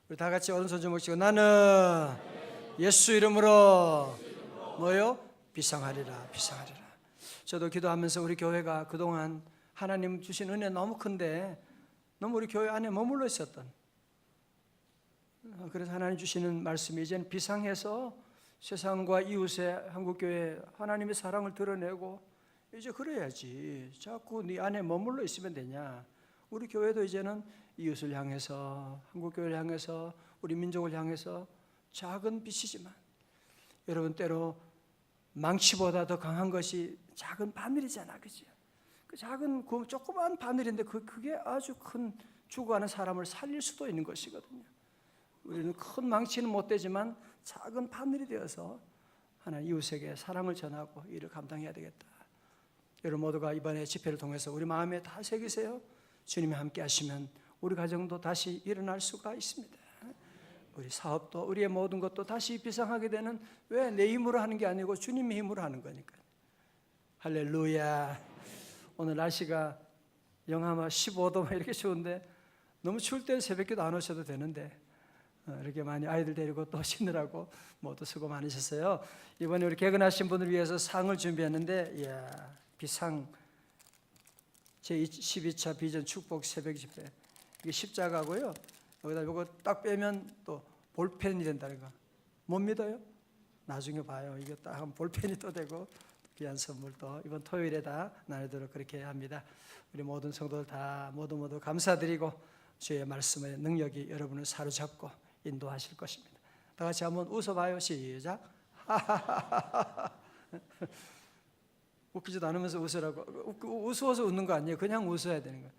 우리 다 같이 오른손 좀 모시고 나는 예수 이름으로 뭐요? 비상하리라. 비상하리라. 저도 기도하면서 우리 교회가 그동안 하나님 주신 은혜 너무 큰데 너무 우리 교회 안에 머물러 있었던, 그래서 하나님 주시는 말씀이 이제는 비상해서 세상과 이웃의 한국교회 하나님의 사랑을 드러내고 이제 그래야지 자꾸 네 안에 머물러 있으면 되냐. 우리 교회도 이제는 이웃을 향해서, 한국교회를 향해서, 우리 민족을 향해서 작은 빛이지만, 여러분 때로 망치보다 더 강한 것이 작은 바늘이잖아, 그죠? 그 작은 조그만 바늘인데 그게 아주 큰 죽어가는 사람을 살릴 수도 있는 것이거든요. 우리는 큰 망치는 못 되지만 작은 바늘이 되어서 하나님 이웃에게 사랑을 전하고 이를 감당해야 되겠다. 여러분 모두가 이번에 집회를 통해서 우리 마음에 다 새기세요. 주님이 함께 하시면 우리 가정도 다시 일어날 수가 있습니다. 우리 사업도, 우리의 모든 것도 다시 비상하게 되는, 왜 내 힘으로 하는 게 아니고 주님의 힘으로 하는 거니까. 할렐루야. 오늘 날씨가 영하 15도 이렇게 추운데, 너무 추울 때는 새벽기도 안 오셔도 되는데 이렇게 많이 아이들 데리고 또 오시느라고 모두 수고 많으셨어요. 이번에 우리 개근하신 분을 위해서 상을 준비했는데, 이야, 비상 제12차 비전 축복 새벽 집회, 이게 십자가고요. 여기다 이거 딱 빼면 또 볼펜이 된다는 거 못 믿어요? 나중에 봐요. 이게 딱 하면 볼펜이 또 되고 귀한 선물 또 이번 토요일에 다 나누도록 그렇게 합니다. 우리 모든 성도들 다 모두 감사드리고 주의 말씀의 능력이 여러분을 사로잡고 인도하실 것입니다. 다 같이 한번 웃어봐요. 시작. 웃기지도 않으면서 웃으라고. 웃어서 웃는 거 아니에요. 그냥 웃어야 되는 거예요.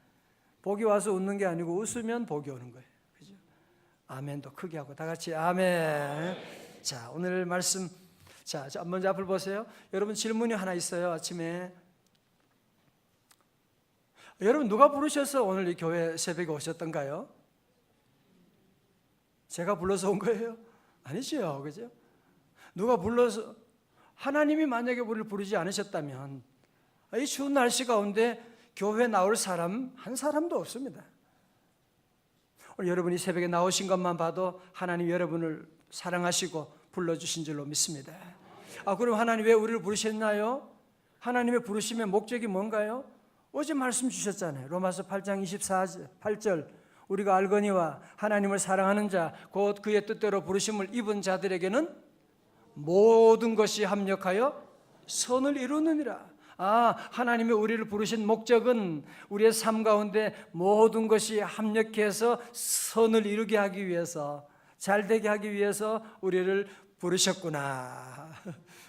복이 와서 웃는 게 아니고 웃으면 복이 오는 거예요. 그죠? 아멘도 크게 하고 다 같이 아멘. 자, 오늘 말씀, 자, 먼저 앞을 보세요. 여러분 질문이 하나 있어요. 아침에 여러분 누가 부르셔서 오늘 이 교회 새벽에 오셨던가요? 제가 불러서 온 거예요? 아니죠, 그죠? 누가 불러서, 하나님이 만약에 우리를 부르지 않으셨다면 이 추운 날씨 가운데 교회 나올 사람 한 사람도 없습니다. 오늘 여러분이 새벽에 나오신 것만 봐도 하나님 여러분을 사랑하시고 불러주신 줄로 믿습니다. 그럼 하나님 왜 우리를 부르셨나요? 하나님의 부르심의 목적이 뭔가요? 어제 말씀 주셨잖아요. 로마서 8장 28절, 우리가 알거니와 하나님을 사랑하는 자 곧 그의 뜻대로 부르심을 입은 자들에게는 모든 것이 합력하여 선을 이루느니라. 하나님이 우리를 부르신 목적은 우리의 삶 가운데 모든 것이 합력해서 선을 이루게 하기 위해서, 잘되게 하기 위해서 우리를 부르셨구나.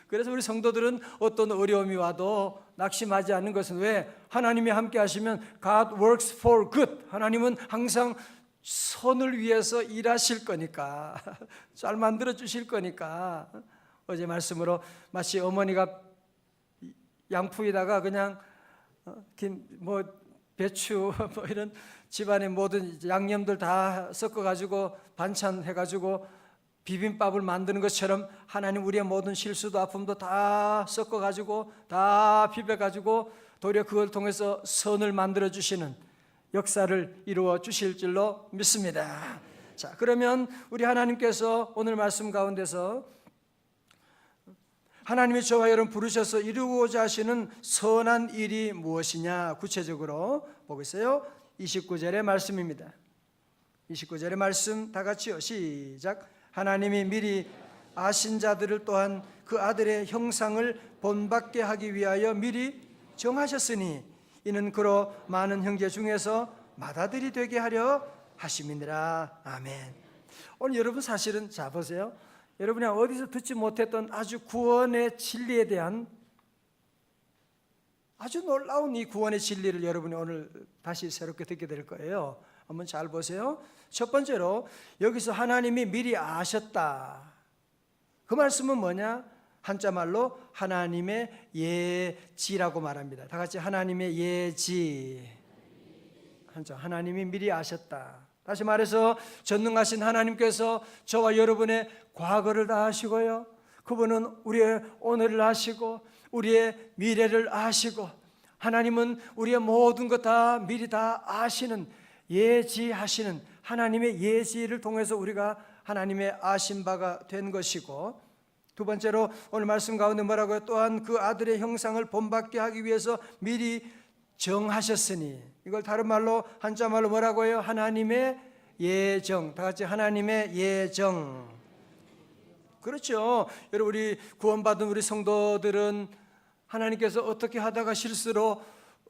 그래서 우리 성도들은 어떤 어려움이 와도 낙심하지 않는 것은, 왜? 하나님이 함께 하시면 God works for good. 하나님은 항상 선을 위해서 일하실 거니까, 잘 만들어 주실 거니까. 어제 말씀으로 마치 어머니가 양푼에다가 그냥 배추 이런 집안의 모든 양념들 다 섞어가지고 반찬 해가지고 비빔밥을 만드는 것처럼, 하나님 우리의 모든 실수도 아픔도 다 섞어가지고 다 비벼가지고 도리어 그걸 통해서 선을 만들어 주시는 역사를 이루어 주실 줄로 믿습니다. 자, 그러면 우리 하나님께서 오늘 말씀 가운데서 하나님이 저와 여러분 부르셔서 이루고자 하시는 선한 일이 무엇이냐, 구체적으로 보겠어요. 29절의 말씀입니다. 29절의 말씀 다 같이요. 시작. 하나님이 미리 아신 자들을 또한 그 아들의 형상을 본받게 하기 위하여 미리 정하셨으니 이는 그로 많은 형제 중에서 맏아들이 되게 하려 하심이니라. 아멘. 오늘 여러분 사실은, 자 보세요. 여러분이 어디서 듣지 못했던 아주 구원의 진리에 대한 아주 놀라운 이 구원의 진리를 여러분이 오늘 다시 새롭게 듣게 될 거예요. 한번 잘 보세요. 첫 번째로 여기서 하나님이 미리 아셨다. 그 말씀은 뭐냐? 한자말로 하나님의 예지라고 말합니다. 다 같이 하나님의 예지. 한자, 하나님이 미리 아셨다. 다시 말해서 전능하신 하나님께서 저와 여러분의 과거를 다 아시고요, 그분은 우리의 오늘을 아시고 우리의 미래를 아시고, 하나님은 우리의 모든 것 다 미리 다 아시는, 예지하시는 하나님의 예지를 통해서 우리가 하나님의 아신 바가 된 것이고, 두 번째로 오늘 말씀 가운데 뭐라고요? 또한 그 아들의 형상을 본받게 하기 위해서 미리 정하셨으니, 이걸 다른 말로 한자 말로 뭐라고 해요? 하나님의 예정. 다 같이 하나님의 예정. 그렇죠. 여러분, 우리 구원받은 우리 성도들은 하나님께서 어떻게 하다가 실수로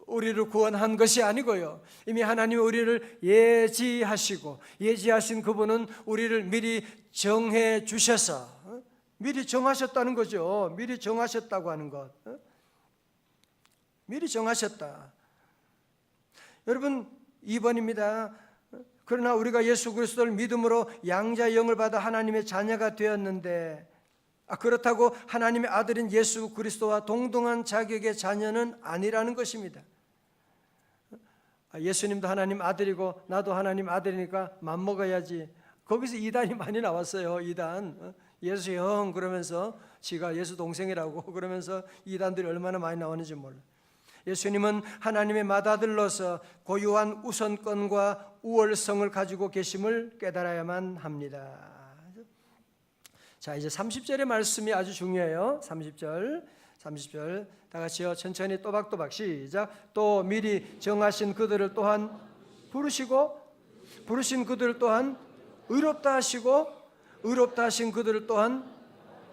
우리를 구원한 것이 아니고요, 이미 하나님이 우리를 예지하시고, 예지하신 그분은 우리를 미리 정해 주셔서, 미리 정하셨다는 거죠. 미리 정하셨다고 하는 것. 미리 정하셨다. 여러분, 2번입니다. 그러나 우리가 예수 그리스도를 믿음으로 양자의 영을 받아 하나님의 자녀가 되었는데, 그렇다고 하나님의 아들인 예수 그리스도와 동등한 자격의 자녀는 아니라는 것입니다. 예수님도 하나님 아들이고 나도 하나님 아들이니까 맘먹어야지. 거기서 이단이 많이 나왔어요. 이단. 예수 형 그러면서 지가 예수 동생이라고 그러면서 이단들이 얼마나 많이 나오는지 몰라. 예수님은 하나님의 맏아들로서 고유한 우선권과 우월성을 가지고 계심을 깨달아야만 합니다. 자, 이제 30절의 말씀이 아주 중요해요. 30절 다 같이요. 천천히 또박또박 시작. 또 미리 정하신 그들을 또한 부르시고, 부르신 그들을 또한 의롭다 하시고, 의롭다 하신 그들을 또한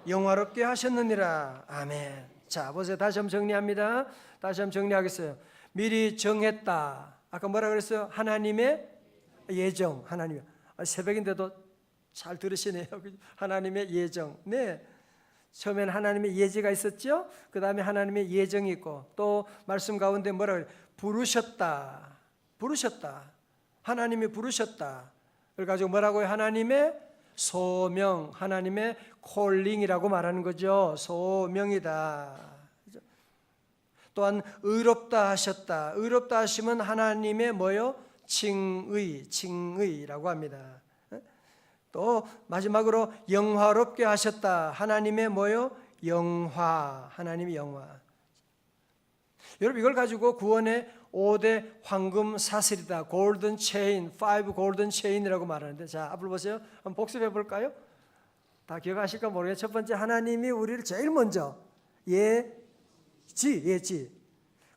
영화롭게 하셨느니라. 아멘. 자, 보세요. 다시 한번 정리합니다. 다시 한번 정리하겠어요. 미리 정했다. 아까 뭐라 그랬어요? 하나님의 예정. 하나님의. 새벽인데도 잘 들으시네요. 하나님의 예정. 네. 처음에는 하나님의 예지가 있었죠. 그 다음에 하나님의 예정이 있고, 또 말씀 가운데 뭐라 그래요? 부르셨다. 부르셨다. 하나님이 부르셨다. 그걸 가지고 뭐라고요? 하나님의 소명, 하나님의 콜링이라고 말하는 거죠. 소명이다. 또한 의롭다 하셨다. 의롭다 하시면 하나님의 뭐요? 칭의라고 합니다. 또 마지막으로 영화롭게 하셨다. 하나님의 뭐요? 영화. 하나님의 영화. 여러분, 이걸 가지고 구원의 5대 황금 사슬이다. 골든 체인, 5 골든 체인이라고 말하는데, 자, 앞으로 보세요. 한번 복습해 볼까요? 다 기억하실까 모르겠어요. 첫 번째, 하나님이 우리를 제일 먼저 예지.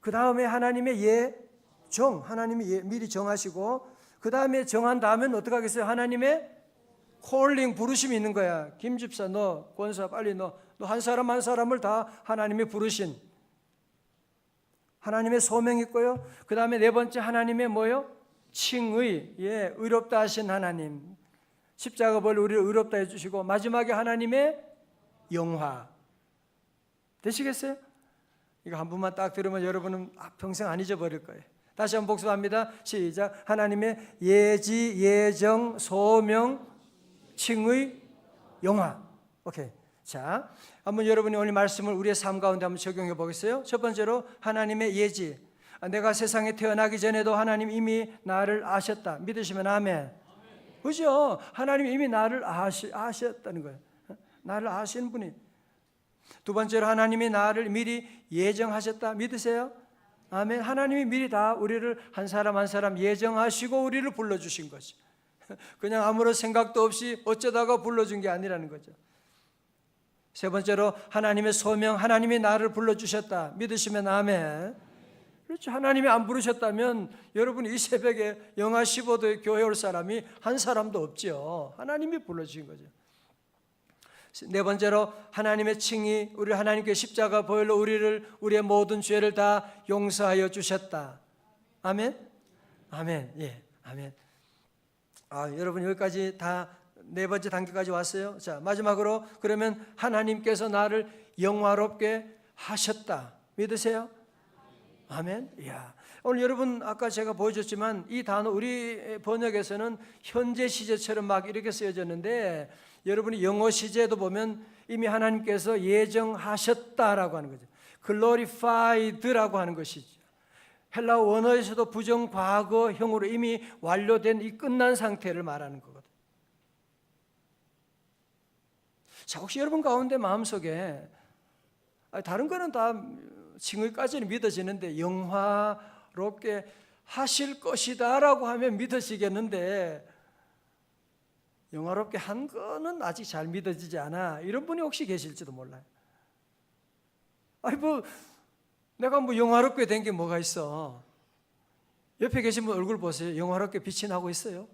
그 다음에 하나님의 예정, 하나님이 미리 정하시고, 그 다음에 정한 다음엔 어떻게 하겠어요? 하나님의 콜링, 부르심이 있는 거야. 김집사, 너, 권사, 빨리 너 한 사람 한 사람을 다 하나님이 부르신 하나님의 소명이 있고요. 그 다음에 네 번째, 하나님의 뭐요? 칭의, 의롭다 하신 하나님. 십자가 벌 우리를 의롭다 해주시고, 마지막에 하나님의 영화. 되시겠어요? 이거 한 번만 딱 들으면 여러분은 평생 안 잊어버릴 거예요. 다시 한번 복습합니다. 시작. 하나님의 예지, 예정, 소명, 칭의, 영화. 오케이. 자, 한번 여러분이 오늘 말씀을 우리의 삶 가운데 한번 적용해 보겠어요. 첫 번째로, 하나님의 예지. 내가 세상에 태어나기 전에도 하나님 이미 나를 아셨다. 믿으시면 아멘. 그죠? 하나님 이미 나를 아셨다는 거예요. 나를 아시는 분이. 두 번째로, 하나님이 나를 미리 예정하셨다. 믿으세요? 아멘. 하나님이 미리 다 우리를 한 사람 한 사람 예정하시고 우리를 불러주신 거죠. 그냥 아무런 생각도 없이 어쩌다가 불러준 게 아니라는 거죠. 세 번째로, 하나님의 소명, 하나님이 나를 불러주셨다. 믿으시면 아멘. 그렇죠. 하나님이 안 부르셨다면 여러분이 이 새벽에 영하 15도에 교회 올 사람이 한 사람도 없죠. 하나님이 불러주신 거죠. 네 번째로, 하나님의 칭의, 우리 하나님께 십자가 보혈로 우리의 모든 죄를 다 용서하여 주셨다. 아멘. 아멘. 예, 아멘. 여러분 여기까지 다 네 번째 단계까지 왔어요. 자, 마지막으로, 그러면 하나님께서 나를 영화롭게 하셨다. 믿으세요? 아멘. 이야. 오늘 여러분, 아까 제가 보여줬지만 이 단어 우리 번역에서는 현재 시제처럼 막 이렇게 쓰여졌는데, 여러분이 영어 시제도 보면 이미 하나님께서 예정하셨다라고 하는 거죠. glorified라고 하는 것이죠. 헬라어 원어에서도 부정과거형으로 이미 완료된 이 끝난 상태를 말하는 거거든요. 자, 혹시 여러분 가운데 마음속에 다른 거는 다 칭의까지는 믿어지는데 영화롭게 하실 것이다 라고 하면 믿어지겠는데, 영화롭게 한 거는 아직 잘 믿어지지 않아. 이런 분이 혹시 계실지도 몰라요. 아니 내가 영화롭게 된 게 뭐가 있어? 옆에 계신 분 얼굴 보세요. 영화롭게 빛이 나고 있어요?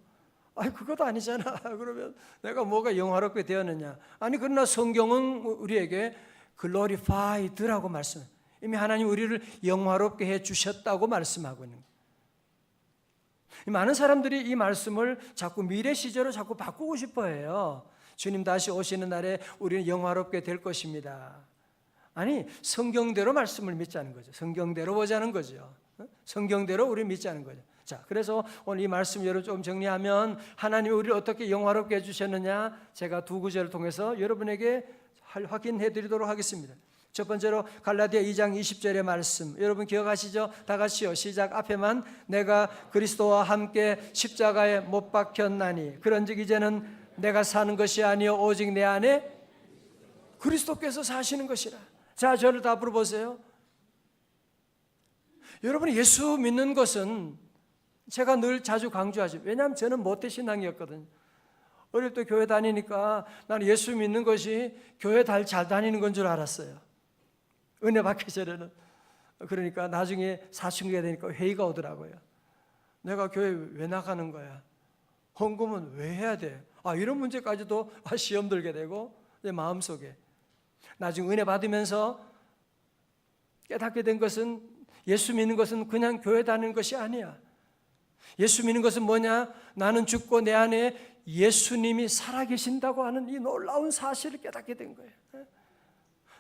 아니 그것도 아니잖아. 그러면 내가 뭐가 영화롭게 되었느냐? 아니 그러나 성경은 우리에게 glorified라고 말씀해요. 이미 하나님 우리를 영화롭게 해 주셨다고 말씀하고 있는 거예요. 많은 사람들이 이 말씀을 자꾸 미래 시제로 자꾸 바꾸고 싶어 해요. 주님 다시 오시는 날에 우리는 영화롭게 될 것입니다. 아니 성경대로 말씀을 믿자는 거죠. 성경대로 보자는 거죠. 성경대로 우리 믿자는 거죠. 자, 그래서 오늘 이 말씀 여러분 좀 정리하면 하나님이 우리를 어떻게 영화롭게 해주셨느냐, 제가 두 구절을 통해서 여러분에게 확인해 드리도록 하겠습니다. 첫 번째로 갈라디아 2장 20절의 말씀, 여러분 기억하시죠? 다 같이요. 시작. 앞에만 내가 그리스도와 함께 십자가에 못 박혔나니 그런즉 이제는 내가 사는 것이 아니요 오직 내 안에 그리스도께서 사시는 것이라. 자, 저를 다 앞으로 보세요. 여러분이 예수 믿는 것은 제가 늘 자주 강조하죠. 왜냐하면 저는 모태신앙이었거든요. 어릴 때 교회 다니니까 나는 예수 믿는 것이 교회 잘 다니는 건 줄 알았어요. 은혜 받기 전에는. 그러니까 나중에 사춘기가 되니까 회의가 오더라고요. 내가 교회 왜 나가는 거야? 헌금은 왜 해야 돼? 이런 문제까지도 시험 들게 되고 내 마음속에. 나중에 은혜 받으면서 깨닫게 된 것은 예수 믿는 것은 그냥 교회 다니는 것이 아니야. 예수 믿는 것은 뭐냐? 나는 죽고 내 안에 예수님이 살아계신다고 하는 이 놀라운 사실을 깨닫게 된 거예요.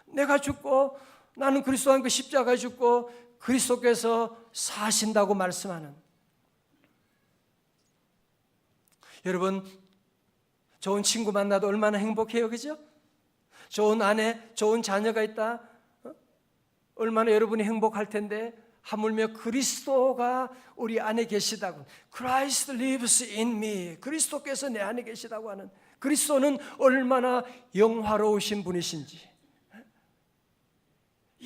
내가 죽고 나는 그리스도와 함께 십자가에 죽고 그리스도께서 사신다고 말씀하는. 여러분 좋은 친구 만나도 얼마나 행복해요, 그죠? 좋은 아내, 좋은 자녀가 있다, 얼마나 여러분이 행복할 텐데 하물며 그리스도가 우리 안에 계시다고, Christ lives in me, 그리스도께서 내 안에 계시다고 하는, 그리스도는 얼마나 영화로우신 분이신지,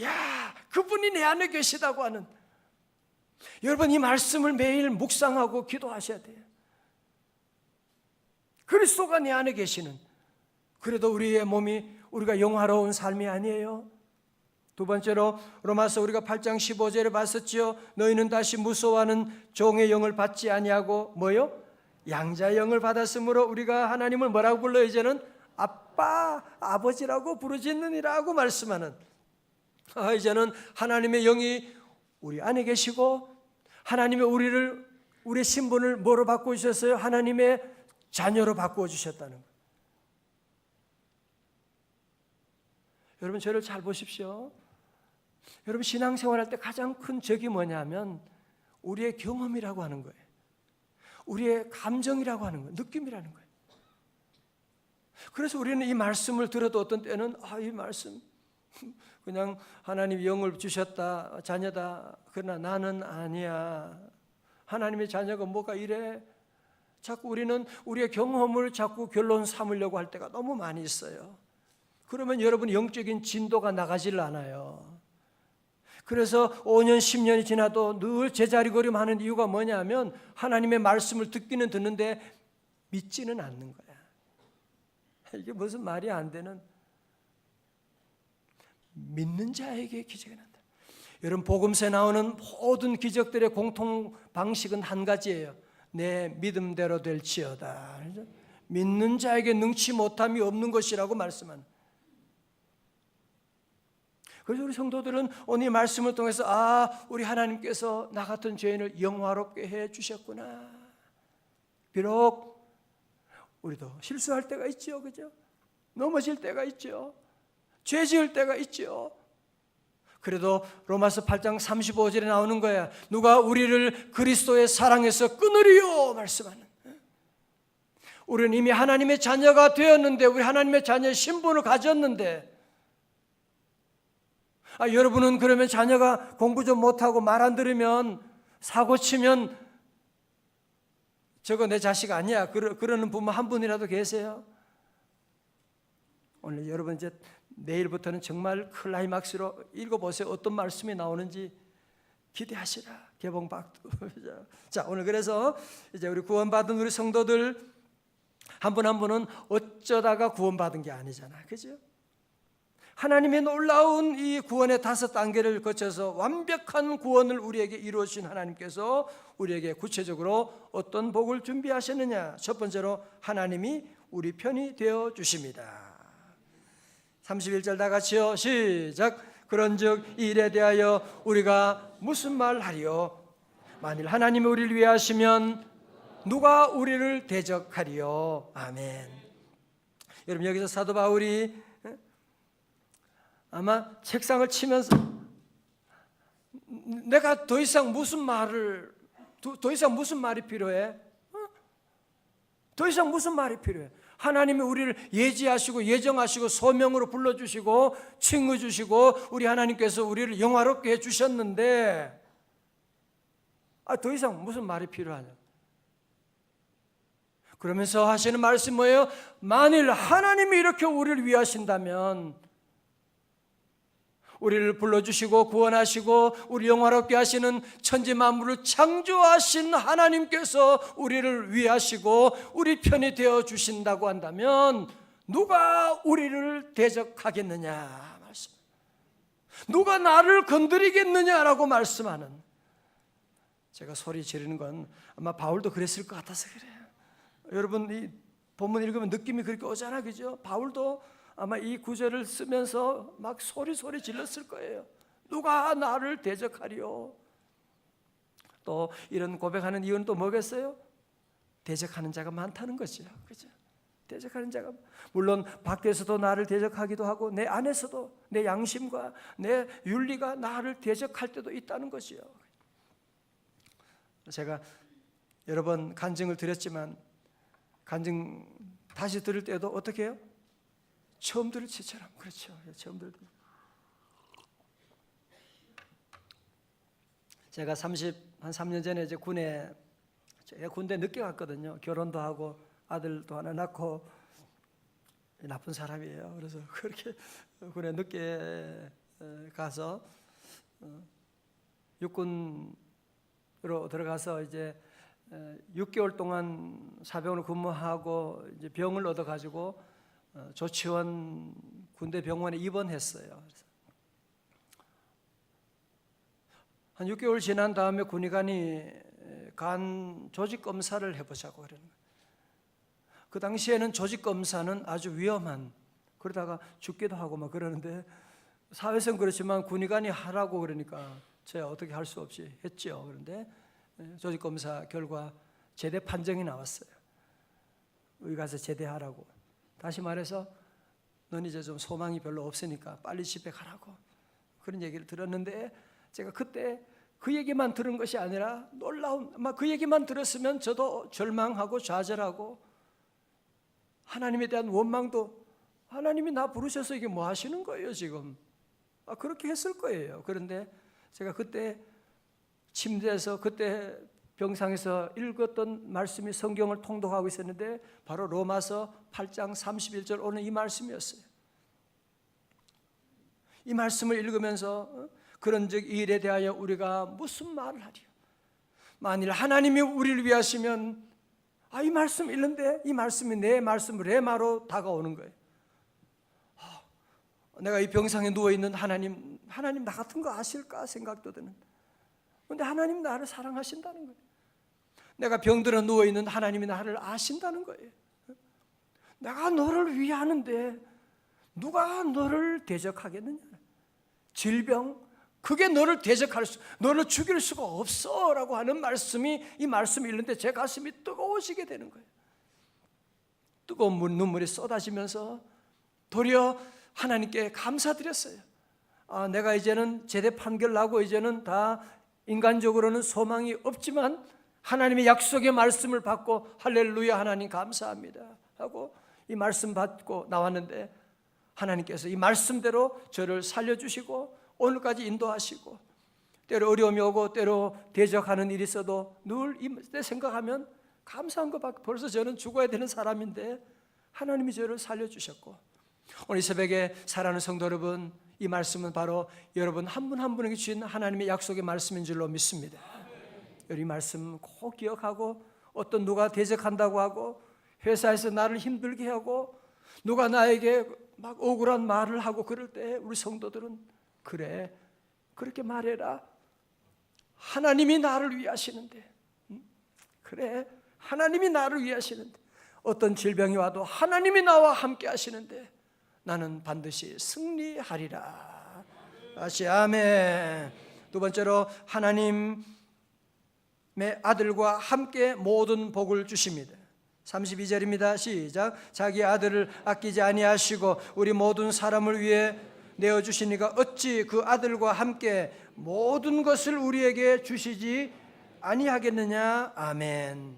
야, 그분이 내 안에 계시다고 하는. 여러분 이 말씀을 매일 묵상하고 기도하셔야 돼요. 그리스도가 내 안에 계시는. 그래도 우리의 몸이 우리가 영화로운 삶이 아니에요. 두 번째로 로마서 우리가 8장 15절에 봤었죠. 너희는 다시 무서워하는 종의 영을 받지 아니하고 뭐요? 양자의 영을 받았으므로 우리가 하나님을 뭐라고 불러요? 이제는 아빠, 아버지라고 부르짖느니라고 말씀하는. 이제는 하나님의 영이 우리 안에 계시고 하나님의 우리의 신분을 뭐로 바꿔주셨어요? 하나님의 자녀로 바꿔주셨다는 거예요. 여러분 저를 잘 보십시오. 여러분 신앙생활할 때 가장 큰 적이 뭐냐면 우리의 경험이라고 하는 거예요. 우리의 감정이라고 하는 거예요. 느낌이라는 거예요. 그래서 우리는 이 말씀을 들어도 어떤 때는 이 말씀 그냥 하나님이 영을 주셨다, 자녀다. 그러나 나는 아니야. 하나님의 자녀가 뭐가 이래? 자꾸 우리는 우리의 경험을 자꾸 결론 삼으려고 할 때가 너무 많이 있어요. 그러면 여러분 영적인 진도가 나가질 않아요. 그래서 5년, 10년이 지나도 늘 제자리걸음하는 이유가 뭐냐면 하나님의 말씀을 듣기는 듣는데 믿지는 않는 거야. 이게 무슨 말이 안 되는. 믿는 자에게 기적이 난다. 여러분 복음서에 나오는 모든 기적들의 공통 방식은 한 가지예요. 내 믿음대로 될지어다. 믿는 자에게 능치 못함이 없는 것이라고 말씀하는. 그래서 우리 성도들은 오늘 이 말씀을 통해서 우리 하나님께서 나 같은 죄인을 영화롭게 해 주셨구나. 비록 우리도 실수할 때가 있죠, 그죠? 넘어질 때가 있죠. 죄 지을 때가 있죠. 그래도 로마서 8장 35절에 나오는 거야. 누가 우리를 그리스도의 사랑에서 끊으리요 말씀하는. 우리는 이미 하나님의 자녀가 되었는데, 우리 하나님의 자녀의 신분을 가졌는데, 여러분은 그러면 자녀가 공부 좀 못하고 말 안 들으면 사고 치면 저거 내 자식 아니야 그러는 부모 한 분이라도 계세요? 오늘 여러분 이제 내일부터는 정말 클라이막스로 읽어보세요. 어떤 말씀이 나오는지 기대하시라. 개봉박두. 자, 오늘 그래서 이제 우리 구원받은 우리 성도들 한 분 한 분은 어쩌다가 구원받은 게 아니잖아, 그죠? 하나님의 놀라운 이 구원의 5단계를 거쳐서 완벽한 구원을 우리에게 이루어 주신 하나님께서 우리에게 구체적으로 어떤 복을 준비하셨느냐? 첫 번째로 하나님이 우리 편이 되어 주십니다. 31절 다 같이요. 시작. 그런즉 이 일에 대하여 우리가 무슨 말하리요? 만일 하나님이 우리를 위하시면 누가 우리를 대적하리요? 아멘. 여러분, 여기서 사도 바울이 아마 책상을 치면서 내가 더 이상 무슨 말이 필요해? 더 이상 무슨 말이 필요해? 하나님이 우리를 예지하시고 예정하시고 소명으로 불러주시고 칭의 주시고 우리 하나님께서 우리를 영화롭게 해주셨는데 더 이상 무슨 말이 필요하냐? 그러면서 하시는 말씀이 뭐예요? 만일 하나님이 이렇게 우리를 위하신다면, 우리를 불러주시고 구원하시고 우리 영화롭게 하시는 천지 만물을 창조하신 하나님께서 우리를 위하시고 우리 편이 되어 주신다고 한다면 누가 우리를 대적하겠느냐 말씀. 누가 나를 건드리겠느냐라고 말씀하는. 제가 소리 지르는 건 아마 바울도 그랬을 것 같아서 그래요. 여러분, 이 본문 읽으면 느낌이 그렇게 오잖아, 그죠? 바울도 아마 이 구절을 쓰면서 막 소리 질렀을 거예요. 누가 나를 대적하리요? 또 이런 고백하는 이유는 또 뭐겠어요? 대적하는 자가 많다는 거죠, 그죠? 대적하는 자가, 물론 밖에서도 나를 대적하기도 하고 내 안에서도 내 양심과 내 윤리가 나를 대적할 때도 있다는 것이요. 제가 여러 번 간증을 드렸지만 간증 다시 들을 때도 어떻게 해요? 처음 들을 때처럼. 그렇죠. 처음 들을 때. 제가 한 3년 전에 이제 군대 늦게 갔거든요. 결혼도 하고 아들도 하나 낳고 나쁜 사람이에요. 그래서 그렇게 군에 늦게 가서 육군으로 들어가서 이제 6개월 동안 사병으로 근무하고 이제 병을 얻어가지고 조치원 군대 병원에 입원했어요. 한 6개월 지난 다음에 군의관이 간 조직 검사를 해보자고 그러는 거예요. 그 당시에는 조직 검사는 아주 위험한, 그러다가 죽기도 하고 막 그러는데 사회선 그렇지만 군의관이 하라고 그러니까 제가 어떻게 할 수 없이 했죠. 그런데 조직 검사 결과 제대 판정이 나왔어요. 여기 가서 제대하라고. 다시 말해서 넌 이제 좀 소망이 별로 없으니까 빨리 집에 가라고 그런 얘기를 들었는데, 제가 그때 그 얘기만 들은 것이 아니라 놀라운, 아마 그 얘기만 들었으면 저도 절망하고 좌절하고 하나님에 대한 원망도, 하나님이 나 부르셔서 이게 뭐 하시는 거예요 지금? 그렇게 했을 거예요. 그런데 제가 그때 침대에서 그때 병상에서 읽었던 말씀이 성경을 통독하고 있었는데 바로 로마서 8장 31절 오늘 이 말씀이었어요. 이 말씀을 읽으면서 그런즉 이 일에 대하여 우리가 무슨 말을 하리요? 만일 하나님이 우리를 위하시면, 이 말씀 읽는데 이 말씀이 내 말씀 레마로 다가오는 거예요. 내가 이 병상에 누워있는 하나님 나 같은 거 아실까 생각도 드는. 그런데 하나님 나를 사랑하신다는 거예요. 내가 병들어 누워있는 하나님이 나를 아신다는 거예요. 내가 너를 위하는데 누가 너를 대적하겠느냐? 질병, 그게 너를 너를 죽일 수가 없어 라고 하는 말씀이, 이 말씀을 읽는데 제 가슴이 뜨거워지게 되는 거예요. 뜨거운 눈물이 쏟아지면서 도리어 하나님께 감사드렸어요. 내가 이제는 제대 판결 나고 이제는 다 인간적으로는 소망이 없지만 하나님의 약속의 말씀을 받고 할렐루야 하나님 감사합니다 하고 이 말씀 받고 나왔는데, 하나님께서 이 말씀대로 저를 살려주시고 오늘까지 인도하시고, 때로 어려움이 오고 때로 대적하는 일이 있어도 늘 이때 생각하면 감사한 것밖에, 벌써 저는 죽어야 되는 사람인데 하나님이 저를 살려주셨고, 오늘 이 새벽에 사랑하는 성도 여러분, 이 말씀은 바로 여러분 한 분 한 분에게 주신 하나님의 약속의 말씀인 줄로 믿습니다. 이 말씀 꼭 기억하고, 어떤 누가 대적한다고 하고 회사에서 나를 힘들게 하고 누가 나에게 막 억울한 말을 하고 그럴 때 우리 성도들은 그래, 그렇게 말해라. 하나님이 나를 위하시는데, 그래, 하나님이 나를 위하시는데, 어떤 질병이 와도 하나님이 나와 함께 하시는데 나는 반드시 승리하리라. 다시 아멘. 두 번째로 하나님의 아들과 함께 모든 복을 주십니다. 32절입니다. 시작. 자기 아들을 아끼지 아니하시고 우리 모든 사람을 위해 내어주시니까 어찌 그 아들과 함께 모든 것을 우리에게 주시지 아니하겠느냐. 아멘.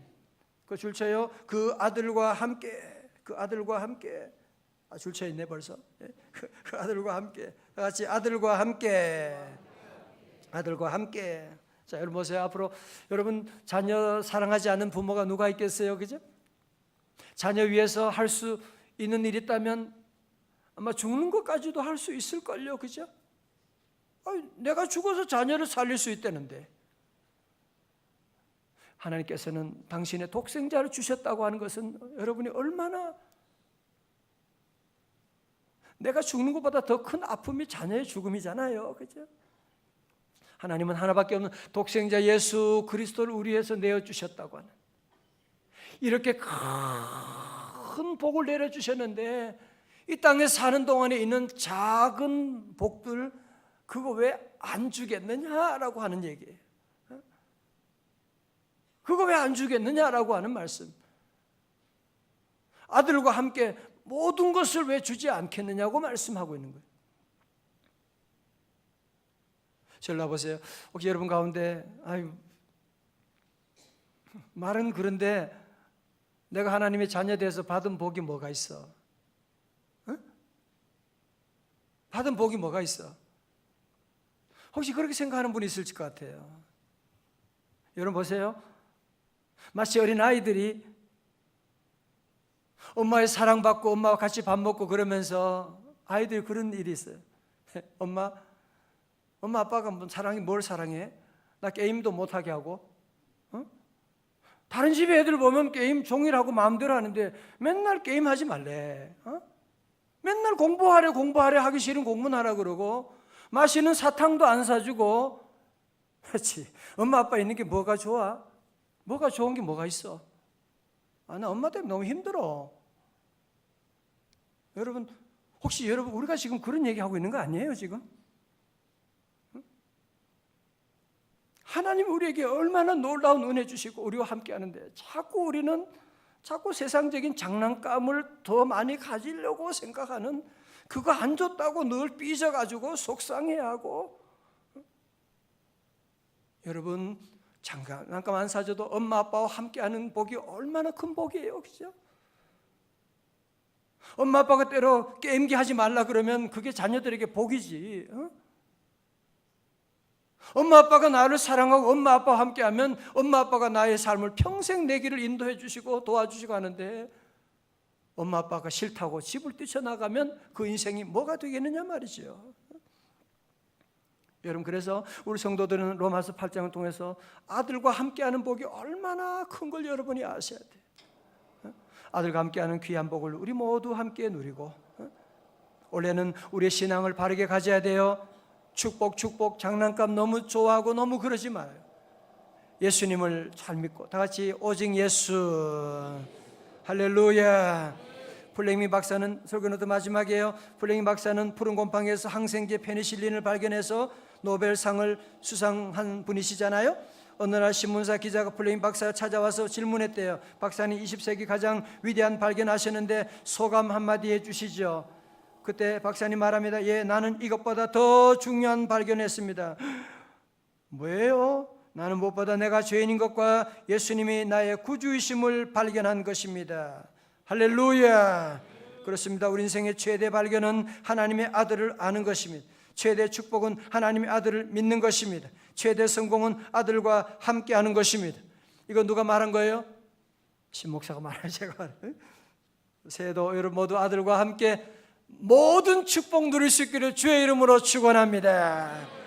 그 줄쳐요. 그 아들과 함께, 그 아들과 함께. 줄쳐 있네 벌써. 그 아들과 함께. 다 같이 아들과 함께. 아들과 함께. 자, 여러분 보세요. 앞으로 여러분 자녀 사랑하지 않는 부모가 누가 있겠어요? 그죠? 자녀 위해서 할 수 있는 일이 있다면 아마 죽는 것까지도 할 수 있을걸요. 그죠? 내가 죽어서 자녀를 살릴 수 있다는데 하나님께서는 당신의 독생자를 주셨다고 하는 것은 여러분이 얼마나 내가 죽는 것보다 더 큰 아픔이 자녀의 죽음이잖아요. 그죠? 하나님은 하나밖에 없는 독생자 예수 그리스도를 우리 위해서 내어주셨다고 하는 이렇게 큰 복을 내려주셨는데 이 땅에 사는 동안에 있는 작은 복들 그거 왜 안 주겠느냐라고 하는 얘기예요. 그거 왜 안 주겠느냐라고 하는 말씀. 아들과 함께 모든 것을 왜 주지 않겠느냐고 말씀하고 있는 거예요. 절로 보세요. 혹시 여러분 가운데 말은 그런데 내가 하나님의 자녀 돼서 받은 복이 뭐가 있어? 응? 받은 복이 뭐가 있어? 혹시 그렇게 생각하는 분이 있을 것 같아요. 여러분 보세요. 마치 어린 아이들이 엄마의 사랑받고 엄마와 같이 밥 먹고 그러면서 아이들이 그런 일이 있어요. 엄마 아빠가 뭘 사랑해? 나 게임도 못하게 하고 다른 집에 애들 보면 게임 종이라고 마음대로 하는데 맨날 게임하지 말래. 맨날 공부하래 하기 싫은 공부는 하라 그러고 마시는 사탕도 안 사주고. 그렇지. 엄마 아빠 있는 게 뭐가 좋아? 뭐가 좋은 게 뭐가 있어? 나 엄마 때문에 너무 힘들어. 여러분 혹시 우리가 지금 그런 얘기하고 있는 거 아니에요 지금? 하나님 우리에게 얼마나 놀라운 은혜 주시고 우리와 함께 하는데 우리는 자꾸 세상적인 장난감을 더 많이 가지려고 생각하는 그거 안 줬다고 늘 삐져가지고 속상해하고. 여러분 장난감 안 사줘도 엄마 아빠와 함께하는 복이 얼마나 큰 복이에요. 그죠? 엄마 아빠가 때로 게임기 하지 말라 그러면 그게 자녀들에게 복이지. 엄마 아빠가 나를 사랑하고 엄마 아빠와 함께하면 엄마 아빠가 나의 삶을 평생 내 길을 인도해 주시고 도와주시고 하는데 엄마 아빠가 싫다고 집을 뛰쳐나가면 그 인생이 뭐가 되겠느냐 말이죠. 여러분 그래서 우리 성도들은 로마서 8장을 통해서 아들과 함께하는 복이 얼마나 큰 걸 여러분이 아셔야 돼요. 아들과 함께하는 귀한 복을 우리 모두 함께 누리고 올해는 우리의 신앙을 바르게 가져야 돼요. 축복 장난감 너무 좋아하고 너무 그러지 마요. 예수님을 잘 믿고 다 같이 오직 예수. 할렐루야. 플레밍 박사는 설교노트 마지막이에요. 플레밍 박사는 푸른 곰팡이에서 항생제 페니실린을 발견해서 노벨상을 수상한 분이시잖아요. 어느 날 신문사 기자가 플레밍 박사를 찾아와서 질문했대요. 박사님 20세기 가장 위대한 발견하셨는데 소감 한마디 해주시죠. 그때 박사님 말합니다. 예, 나는 이것보다 더 중요한 발견했습니다. 뭐예요? 나는 무엇보다 내가 죄인인 것과 예수님이 나의 구주이심을 발견한 것입니다. 할렐루야. 그렇습니다. 우리 인생의 최대 발견은 하나님의 아들을 아는 것입니다. 최대 축복은 하나님의 아들을 믿는 것입니다. 최대 성공은 아들과 함께하는 것입니다. 이거 누가 말한 거예요? 신 목사가 말한 제가 말해요. 새해도 여러분 모두 아들과 함께 모든 축복 누릴 수 있기를 주의 이름으로 축원합니다.